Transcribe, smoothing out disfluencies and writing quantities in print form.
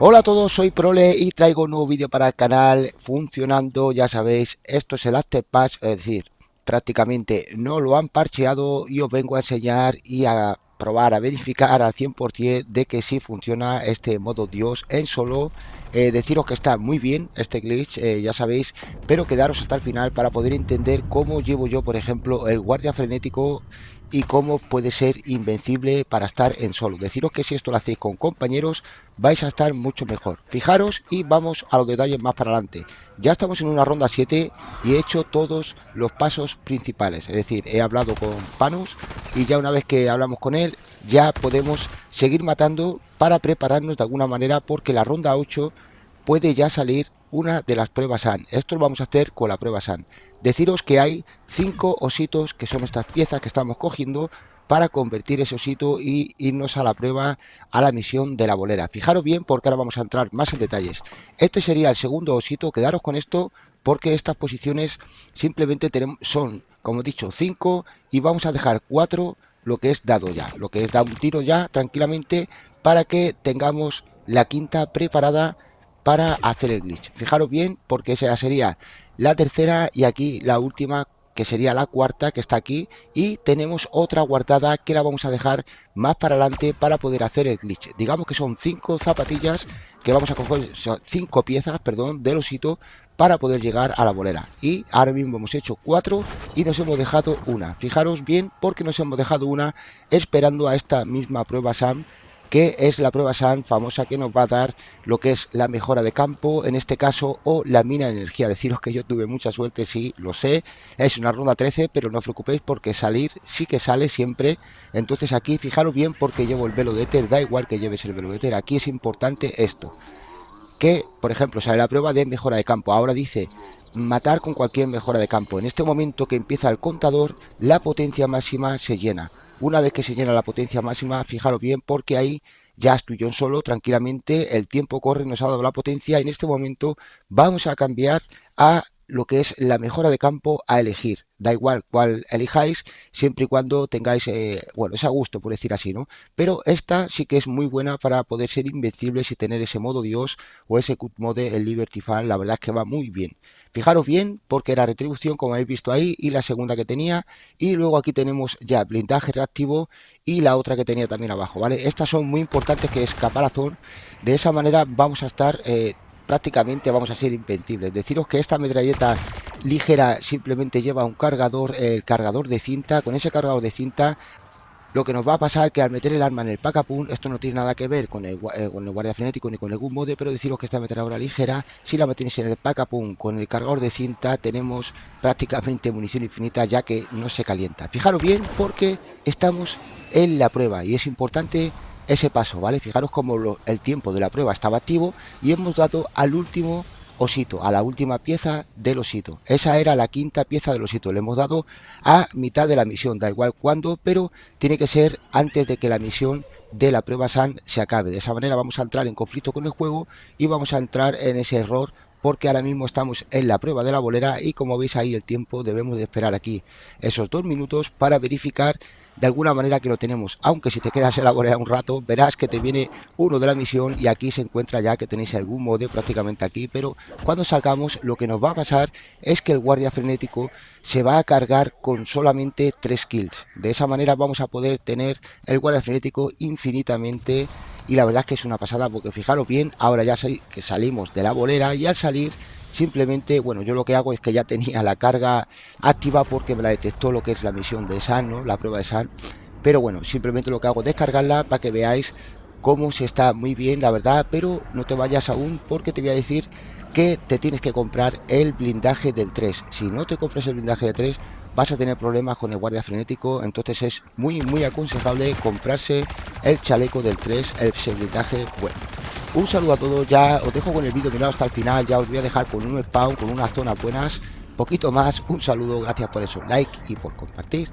Hola a todos, soy Prole y traigo un nuevo vídeo para el canal funcionando, ya sabéis, esto es el Afterpatch, es decir, prácticamente no lo han parcheado y os vengo a enseñar y a probar, a verificar al 100% de que sí funciona este modo Dios en solo. Deciros que está muy bien este glitch, ya sabéis, pero quedaros hasta el final para poder entender cómo llevo yo, por ejemplo, el guardia frenético y cómo puede ser invencible para estar en solo. Deciros que si esto lo hacéis con compañeros vais a estar mucho mejor. Fijaros y vamos a los detalles más para adelante. Ya estamos en una ronda 7 y he hecho todos los pasos principales. Es decir, he hablado con Panus y ya una vez que hablamos con él ya podemos seguir matando para prepararnos de alguna manera porque la ronda 8 puede ya salir una de las pruebas SAN. Esto lo vamos a hacer con la prueba SAN. Deciros que hay 5 ositos que son estas piezas que estamos cogiendo para convertir ese osito y irnos a la prueba, a la misión de la bolera. Fijaros bien porque ahora vamos a entrar más en detalles. Este sería el segundo osito, quedaros con esto porque estas posiciones simplemente son, como he dicho, 5 y vamos a dejar 4 lo que es dado ya, lo que es dar un tiro ya tranquilamente para que tengamos la quinta preparada para hacer el glitch. Fijaros bien porque esa sería la tercera y aquí la última que sería la cuarta que está aquí y tenemos otra guardada que la vamos a dejar más para adelante para poder hacer el glitch. Digamos que son 5 zapatillas que vamos a coger, 5 piezas, perdón, del osito para poder llegar a la bolera. Y ahora mismo hemos hecho 4 y nos hemos dejado una. Fijaros bien porque nos hemos dejado una esperando a esta misma prueba SAM, que es la prueba SAN famosa que nos va a dar lo que es la mejora de campo, en este caso, o la mina de energía. Deciros que yo tuve mucha suerte, sí, lo sé, es una ronda 13, pero no os preocupéis porque salir sí que sale siempre. Entonces aquí fijaros bien porque llevo el velo de éter, da igual que lleves el velo de éter, aquí es importante esto, que por ejemplo sale la prueba de mejora de campo, ahora dice matar con cualquier mejora de campo. En este momento que empieza el contador, la potencia máxima se llena. Una vez que se llena la potencia máxima, fijaros bien porque ahí ya estoy yo solo tranquilamente, el tiempo corre, nos ha dado la potencia. En este momento vamos a cambiar a lo que es la mejora de campo a elegir. Da igual cuál elijáis, siempre y cuando tengáis, bueno, es a gusto por decir así, ¿no? Pero esta sí que es muy buena para poder ser invencibles y tener ese modo Dios o ese cut mode, el Liberty Fan, la verdad es que va muy bien. Fijaros bien porque era retribución como habéis visto ahí y la segunda que tenía y luego aquí tenemos ya blindaje reactivo y la otra que tenía también abajo, ¿vale? Estas son muy importantes, que es caparazón. De esa manera vamos a estar prácticamente vamos a ser invencibles. Deciros que esta metralleta ligera simplemente lleva un cargador, el cargador de cinta. Con ese cargador de cinta lo que nos va a pasar es que al meter el arma en el packapun, esto no tiene nada que ver con el guardia frenético ni con el gun mode, pero deciros que esta metralladora ligera, si la metéis en el packapun con el cargador de cinta, tenemos prácticamente munición infinita ya que no se calienta. Fijaros bien porque estamos en la prueba y es importante ese paso, ¿vale? Fijaros como el tiempo de la prueba estaba activo y hemos dado al último osito, a la última pieza del osito. Esa era la quinta pieza del osito. Le hemos dado a mitad de la misión, da igual cuándo, pero tiene que ser antes de que la misión de la prueba SAN se acabe. De esa manera vamos a entrar en conflicto con el juego y vamos a entrar en ese error porque ahora mismo estamos en la prueba de la bolera y como veis ahí el tiempo debemos de esperar aquí esos 2 minutos para verificar de alguna manera que lo tenemos. Aunque si te quedas en la bolera un rato verás que te viene uno de la misión y aquí se encuentra ya que tenéis algún mode prácticamente aquí, pero cuando salgamos lo que nos va a pasar es que el guardia frenético se va a cargar con solamente 3 kills. De esa manera vamos a poder tener el guardia frenético infinitamente y la verdad es que es una pasada porque fijaros bien, ahora ya que salimos de la bolera y al salir simplemente, bueno, yo lo que hago es que ya tenía la carga activa porque me la detectó lo que es la misión de SAN, ¿no? La prueba de SAN. Pero bueno, simplemente lo que hago es descargarla para que veáis cómo se está muy bien, la verdad. Pero no te vayas aún porque te voy a decir que te tienes que comprar el blindaje del 3. Si no te compras el blindaje del 3 vas a tener problemas con el guardia frenético, entonces es muy aconsejable comprarse el chaleco del 3, el blindaje bueno. Un saludo a todos, ya os dejo con el vídeo, mirad hasta el final, ya os voy a dejar con un spawn, con unas zonas buenas, poquito más, un saludo, gracias por eso, like y por compartir.